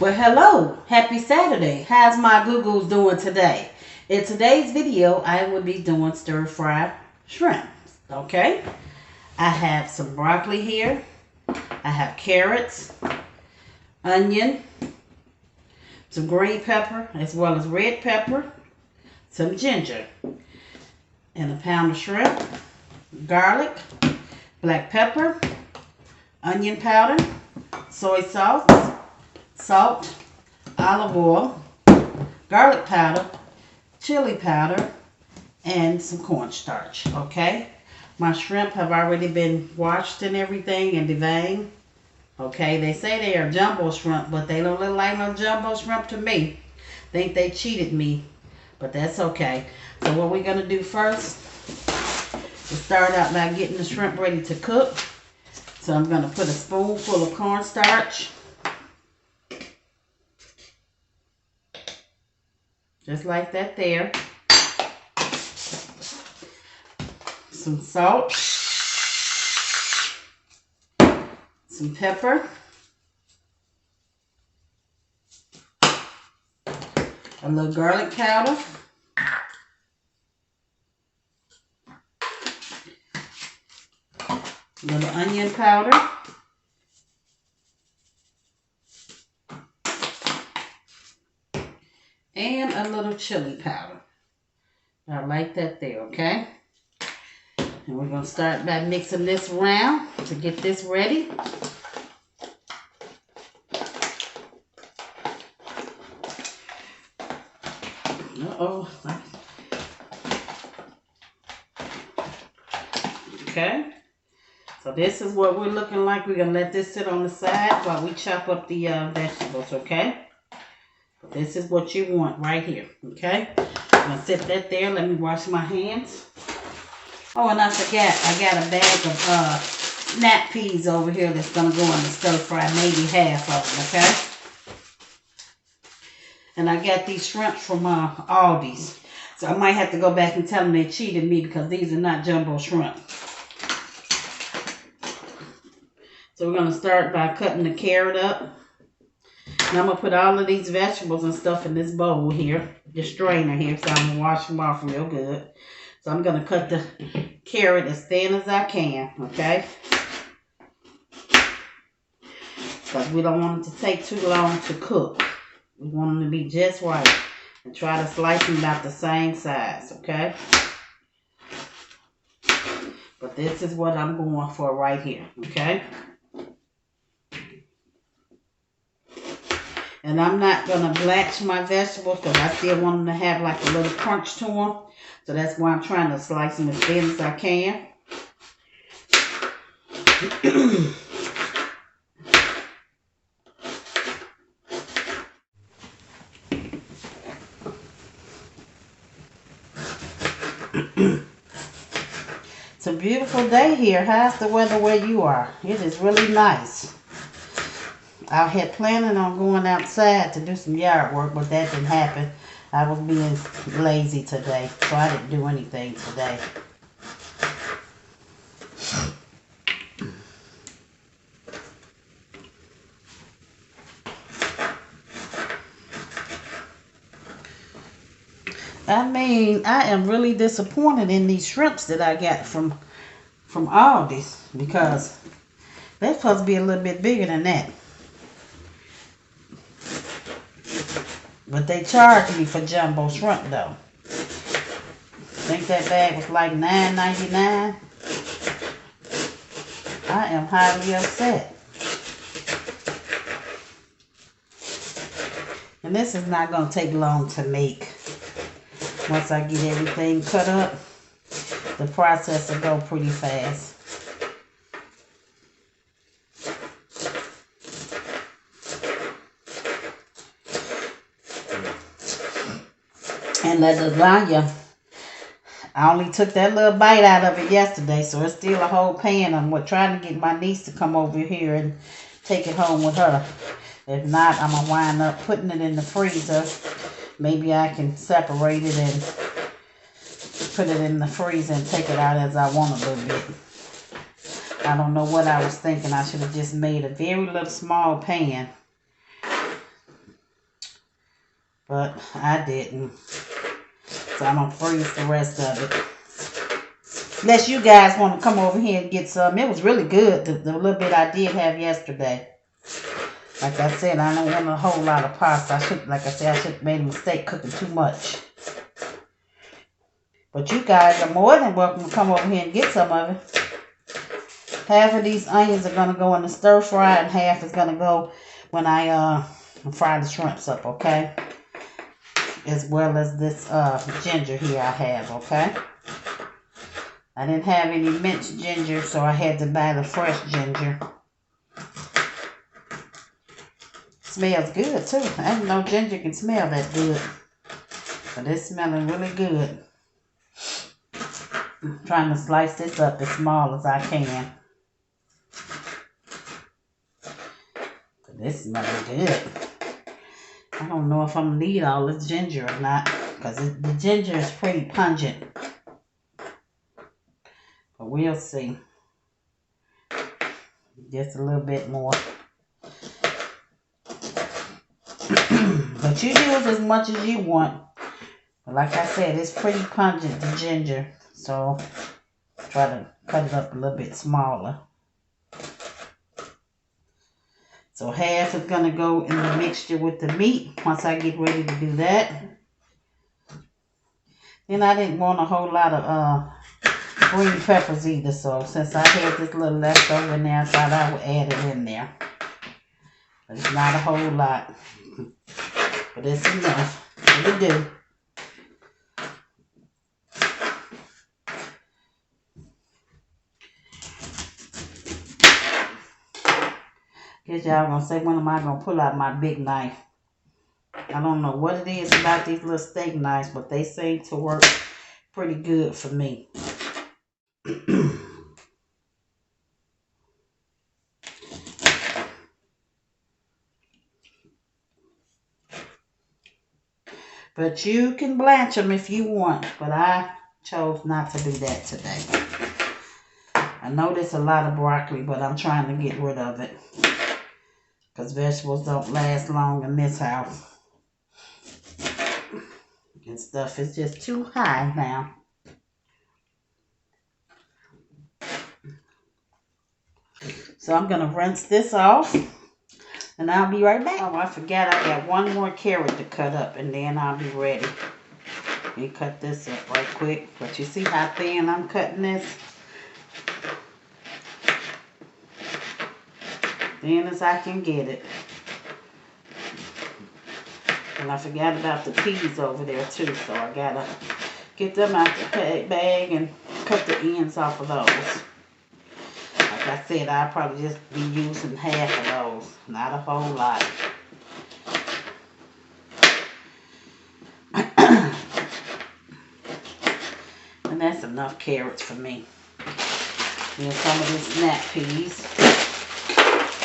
Well, hello, happy Saturday. How's my Googles doing today? In today's video, I will be doing stir-fry shrimp. Okay, I have some broccoli here. I have carrots, onion, some green pepper, as well as red pepper, some ginger, and a pound of shrimp, garlic, black pepper, onion powder, soy sauce, salt, olive oil, garlic powder, chili powder, and some cornstarch. Okay, my shrimp have already been washed and everything and deveined. Okay, they say they are jumbo shrimp, but they don't look like no jumbo shrimp to me. Think they cheated me, but that's okay. So what we're gonna do first is start out by getting the shrimp ready to cook. So I'm gonna put a spoonful of cornstarch. Just like that there. Some salt. Some pepper. A little garlic powder. A little onion powder. And a little chili powder. I like that there, okay? And we're going to start by mixing this around to get this ready. Uh-oh. Okay. So this is what we're looking like. We're going to let this sit on the side while we chop up the vegetables, okay? This is what you want right here, okay? I'm going to set that there. Let me wash my hands. Oh, and I forgot. I got a bag of snap peas over here that's going to go in the stir fry. Maybe half of them, okay? And I got these shrimps from Aldi's. So I might have to go back and tell them they cheated me because these are not jumbo shrimp. So we're going to start by cutting the carrot up. And I'm going to put all of these vegetables and stuff in this bowl here. The strainer here. So I'm going to wash them off real good. So I'm going to cut the carrot as thin as I can. Okay? Because we don't want it to take too long to cook. We want them to be just right. And try to slice them about the same size. Okay? But this is what I'm going for right here. Okay? And I'm not going to blanch my vegetables because I still want them to have like a little crunch to them. So that's why I'm trying to slice them as thin as I can. It's a beautiful day here. How's the weather where you are? It is really nice. I had planning on going outside to do some yard work, but that didn't happen. I was being lazy today, so I didn't do anything today. I mean, I am really disappointed in these shrimps that I got from Aldi's because they're supposed to be a little bit bigger than that. But they charged me for jumbo shrimp though. I think that bag was like $9.99. I am highly upset. And this is not going to take long to make. Once I get everything cut up, the process will go pretty fast. And the lasagna, I only took that little bite out of it yesterday, so it's still a whole pan. I'm trying to get my niece to come over here and take it home with her. If not, I'm going to wind up putting it in the freezer. Maybe I can separate it and put it in the freezer and take it out as I want a little bit. I don't know what I was thinking. I should have just made a very little small pan but I didn't. So I'm going to freeze the rest of it. Unless you guys want to come over here and get some. It was really good, the little bit I did have yesterday. Like I said, I don't want a whole lot of pasta. I should have made a mistake cooking too much. But you guys are more than welcome to come over here and get some of it. Half of these onions are going to go in the stir fry and half is going to go when I fry the shrimps up, okay? As well as this ginger here I have, okay? I didn't have any minced ginger, so I had to buy the fresh ginger. Smells good too. I didn't know ginger can smell that good. But it's smelling really good. I'm trying to slice this up as small as I can. But this smells good. I don't know if I'm going to need all this ginger or not. Because the ginger is pretty pungent. But we'll see. Just a little bit more. But you use as much as you want. But like I said, it's pretty pungent, the ginger. So, try to cut it up a little bit smaller. So, half is going to go in the mixture with the meat once I get ready to do that. Then I didn't want a whole lot of green peppers either. So, since I had this little leftover in there, I thought I would add it in there. But it's not a whole lot. But it's enough. It'll do. Guess y'all gonna say, when am I gonna pull out my big knife? I don't know what it is about these little steak knives, but they seem to work pretty good for me. But you can blanch them if you want. But I chose not to do that today. I know there's a lot of broccoli, but I'm trying to get rid of it. Because vegetables don't last long in this house. And stuff is just too high now. So I'm going to rinse this off. And I'll be right back. Oh, I forgot I got one more carrot to cut up. And then I'll be ready. Let me cut this up right quick. But you see how thin I'm cutting this? Thin as I can get it. And I forgot about the peas over there too. So I got to get them out the bag and cut the ends off of those. Like I said, I'll probably just be using half of those. Not a whole lot. And that's enough carrots for me. And some of these snap peas.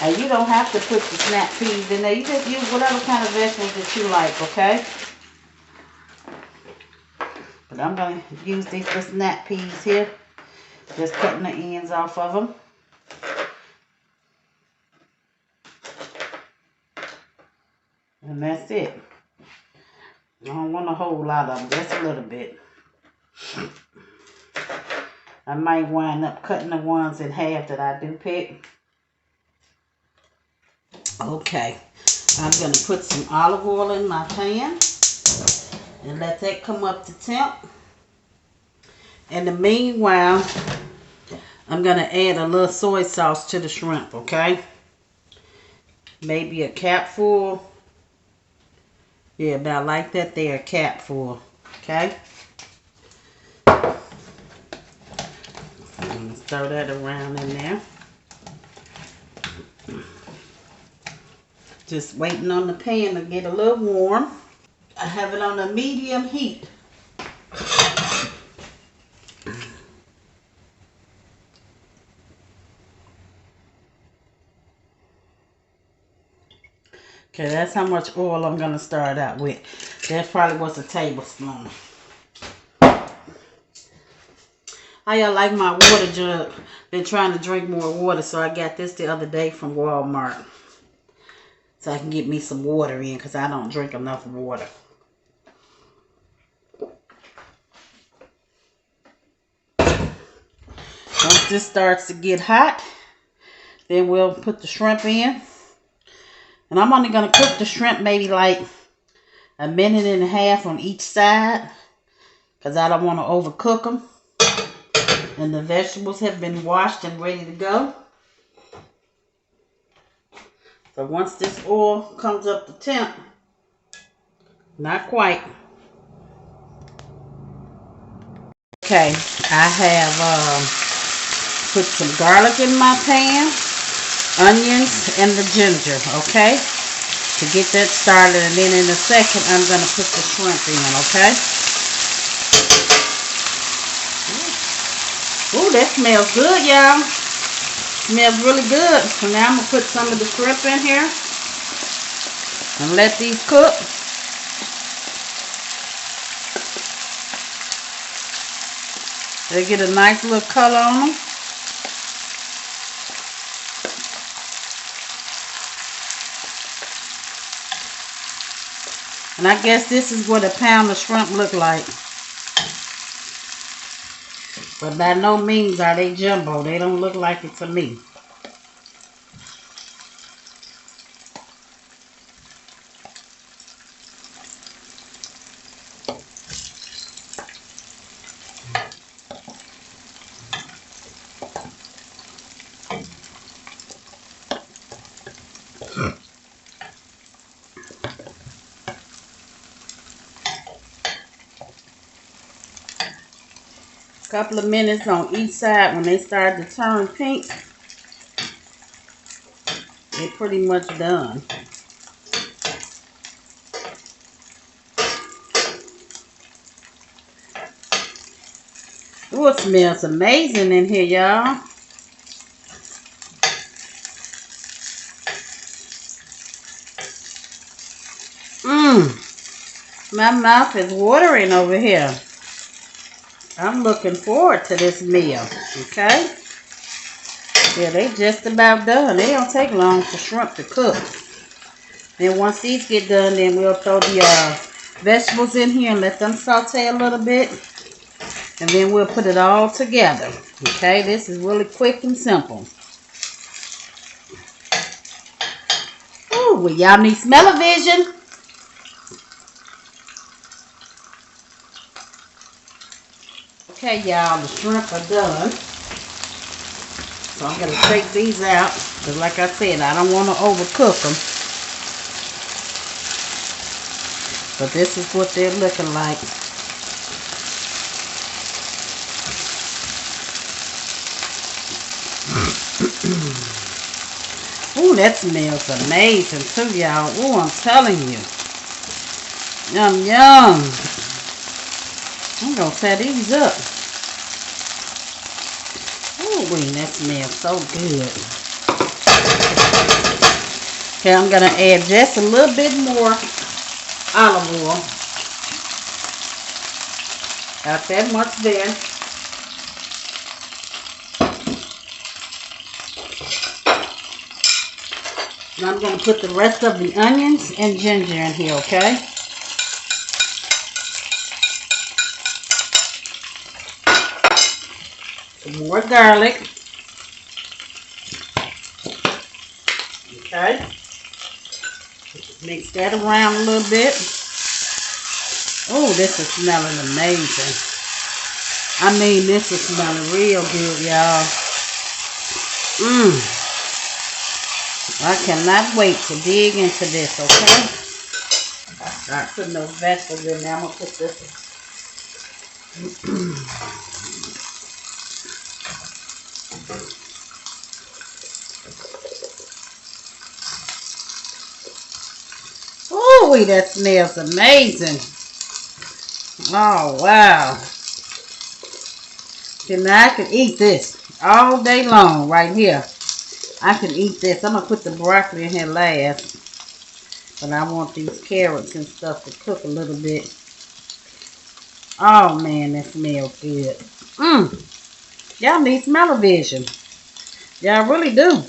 And you don't have to put the snap peas in there. You just use whatever kind of vegetables that you like, okay? But I'm going to use these little snap peas here. Just cutting the ends off of them. And that's it. I don't want a whole lot of them, just a little bit. I might wind up cutting the ones in half that I do pick. Okay, I'm going to put some olive oil in my pan and let that come up to temp. In the meanwhile, I'm going to add a little soy sauce to the shrimp, okay? Maybe a capful. Yeah, about like that there, a capful, okay? I'm going to stir that around in there. Just waiting on the pan to get a little warm. I have it on a medium heat. Okay, that's how much oil I'm going to start out with. That probably was a tablespoon. How y'all like my water jug? Been trying to drink more water, so I got this the other day from Walmart. So I can get me some water in, because I don't drink enough water. Once this starts to get hot, then we'll put the shrimp in. And I'm only going to cook the shrimp maybe like a minute and a half on each side, because I don't want to overcook them. And the vegetables have been washed and ready to go. So once this oil comes up to temp, not quite. Okay, I have put some garlic in my pan, onions, and the ginger, okay? To get that started, and then in a second, I'm going to put the shrimp in, okay? Ooh, that smells good, y'all. Smells really good. So now I'm going to put some of the shrimp in here and let these cook. They get a nice little color on them. And I guess this is what a pound of shrimp look like. But by no means are they jumbo. They don't look like it to me. Couple of minutes on each side. When they start to turn pink, they're pretty much done. Ooh, it smells amazing in here, y'all. My mouth is watering over here. I'm looking forward to this meal, okay? Yeah, they just about done. They don't take long for shrimp to cook. Then once these get done, then we'll throw the vegetables in here and let them saute a little bit. And then we'll put it all together, okay? This is really quick and simple. Ooh, well, y'all need smell-o-vision. Okay, y'all, the shrimp are done. So I'm going to take these out. Because like I said, I don't want to overcook them. But this is what they're looking like. Ooh, that smells amazing too, y'all. Ooh, I'm telling you. Yum, yum. I'm going to tear these up. Ooh, that smells so good. Okay, I'm going to add just a little bit more olive oil. Not that much there. Now I'm going to put the rest of the onions and ginger in here, okay? Some more garlic. Okay. Mix that around a little bit. Oh, this is smelling amazing. I mean, this is smelling real good, y'all. I cannot wait to dig into this, okay? I start putting those vegetables in there. I'm going to put this. Ooh, that smells amazing. Oh, wow. See, now I can eat this all day long right here. I can eat this. I'm going to put the broccoli in here last. But I want these carrots and stuff to cook a little bit. Oh, man, that smells good. Y'all need smell-o-vision. Y'all really do.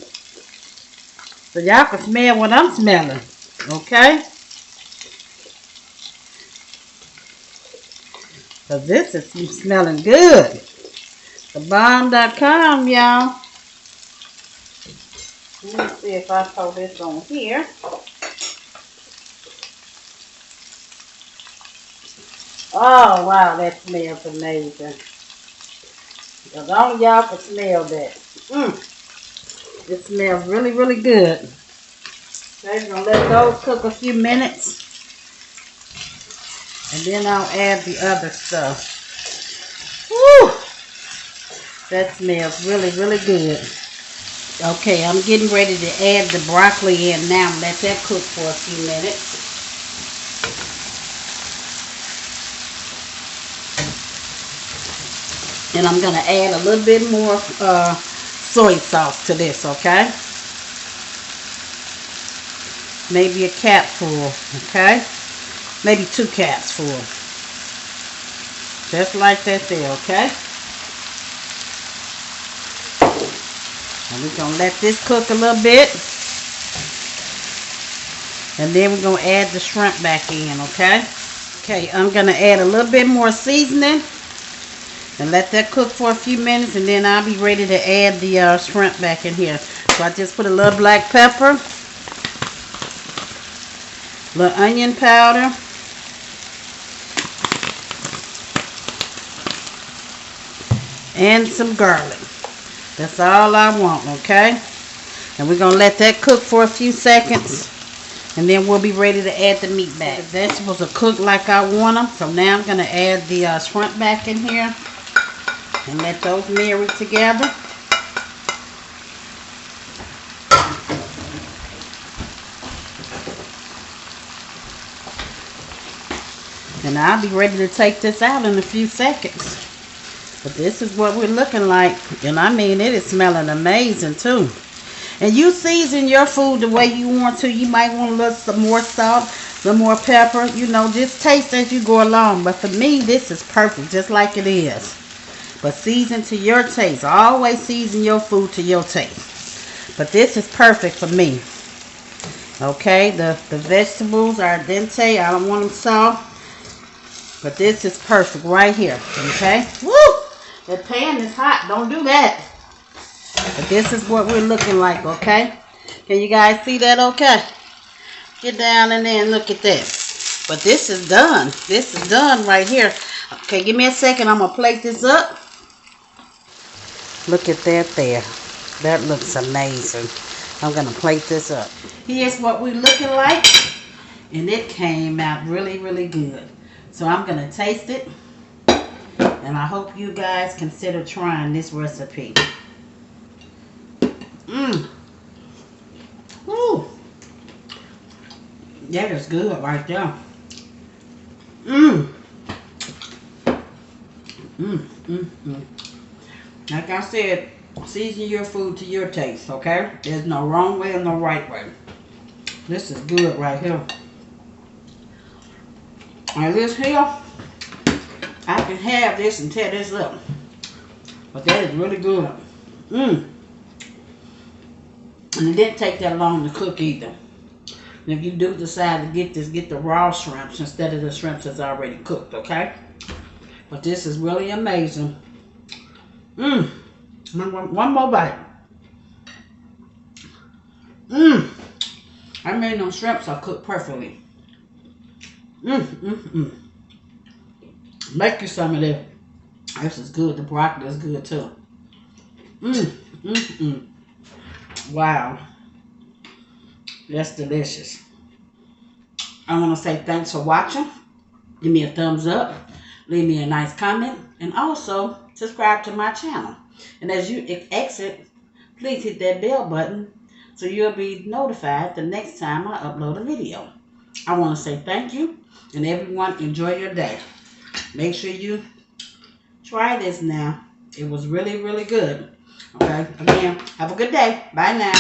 So y'all can smell what I'm smelling. Okay? So this is smelling good. Bomb.com, y'all. Let me see if I throw this on here. Oh, wow, that smells amazing. Because only y'all can smell that. It smells really, really good. Okay, we're going to let those cook a few minutes. And then I'll add the other stuff. Woo! That smells really, really good. Okay, I'm getting ready to add the broccoli in now. Let that cook for a few minutes. And I'm going to add a little bit more soy sauce to this, okay? Maybe a capful, okay? Maybe 2 caps full. Just like that there, okay? And we're going to let this cook a little bit. And then we're going to add the shrimp back in, okay? Okay, I'm going to add a little bit more seasoning. And let that cook for a few minutes. And then I'll be ready to add the shrimp back in here. So I just put a little black pepper. A little onion powder. And some garlic. That's all I want, okay? And we're going to let that cook for a few seconds. And then we'll be ready to add the meat back. The vegetables are cooked like I want them. So now I'm going to add the shrimp back in here. And let those marry together. And I'll be ready to take this out in a few seconds. But this is what we're looking like. And I mean, it is smelling amazing too. And you season your food the way you want to. You might want a little some more salt, some more pepper. You know, just taste as you go along. But for me, this is perfect, just like it is. But season to your taste. Always season your food to your taste. But this is perfect for me. Okay, the vegetables are al dente. I don't want them soft. But this is perfect right here. Okay? Woo! The pan is hot. Don't do that. But this is what we're looking like, okay? Can you guys see that okay? Get down in there and look at this. But this is done. This is done right here. Okay, give me a second. I'm going to plate this up. Look at that there. That looks amazing. I'm going to plate this up. Here's what we're looking like. And it came out really, really good. So I'm going to taste it. And I hope you guys consider trying this recipe. Woo. That is good right there. Like I said, season your food to your taste, okay? There's no wrong way and no right way. This is good right here. And this here, I can have this and tear this up. But that is really good. And it didn't take that long to cook either. And if you do decide to get this, get the raw shrimps instead of the shrimps that's already cooked, okay? But this is really amazing. One more bite. I mean, them shrimps are cooked perfectly. Make you some of this. This is good. The broccoli is good too. Wow. That's delicious. I want to say thanks for watching. Give me a thumbs up. Leave me a nice comment. And also, subscribe to my channel. And as you exit, please hit that bell button so you'll be notified the next time I upload a video. I want to say thank you. And everyone, enjoy your day. Make sure you try this now. It was really, really good. Okay? Again, have a good day. Bye now.